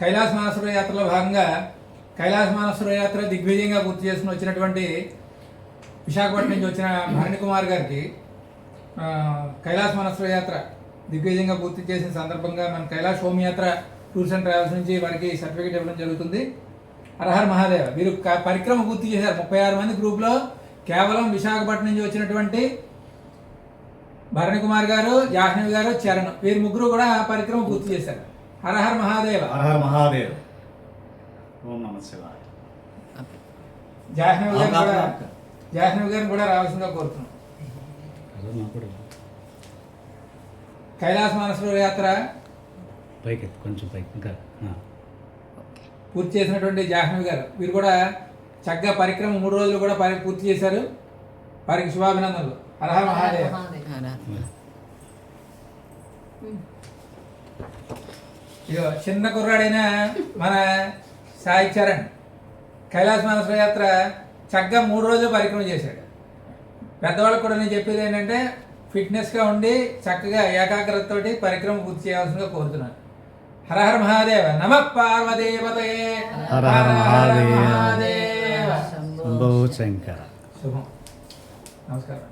కైలాస మానసరోవర యాత్రలో భాగంగా కైలాస మానసరోవర యాత్ర దిగ్విజయంగా పూర్తి చేసుకుని వచ్చినటువంటి విశాఖపట్నం నుంచి వచ్చిన భరణి కుమార్ గారికి కైలాస మానసరోవర యాత్ర దిగ్విజయంగా పూర్తి చేసిన సందర్భంగా మన కైలాస హోమయాత్ర టూర్స్ అండ్ ట్రావెల్స్ నుంచి వారికి సర్టిఫికేట్ ఇవ్వడం జరుగుతుంది. హరహర మహాదేవ. వీరు పరిక్రమ పూర్తి చేశారు. 36 మంది గ్రూప్లో కేవలం విశాఖపట్నం నుంచి వచ్చినటువంటి భరణి కుమార్ గారు, జాహ్నవి గారు, చరణ్, వీరు ముగ్గురు కూడా పరిక్రమ పూర్తి చేశారు. హరహర మహాదేవ. హరహర మహాదేవ. ఓం నమః శివాయ. జాహ్నవి గారిని కూడా రావాల్సిందిగా కోరుతున్నాం. కైలాస మానసరోవర యాత్ర పైకి కొంచెం పైకి ఇంకా పూర్తి చేసినటువంటి జాహ్నవి గారు, వీరు కూడా చక్కగా పరిక్రమ 3 రోజులు కూడా పూర్తి చేశారు. వారికి శుభాభినందనలు. హరహర మహాదేవ. ఇదో చిన్న కుర్రాడైన మన సాయి చరణ్ కైలాస మానసరోవర యాత్ర చక్కగా 3 రోజులు పరిక్రమ చేశాడు. పెద్దవాళ్ళకు కూడా నేను చెప్పేది ఏంటంటే ఫిట్నెస్గా ఉండి చక్కగా ఏకాగ్రతతోటి పరిక్రమ పూర్తి చేయాల్సిందిగా కోరుతున్నాను. హరహర మహాదేవ. నమ పార్వదేవతయే. హర హర మహాదేవ. శంభో శంకర. శుభం. నమస్కారం.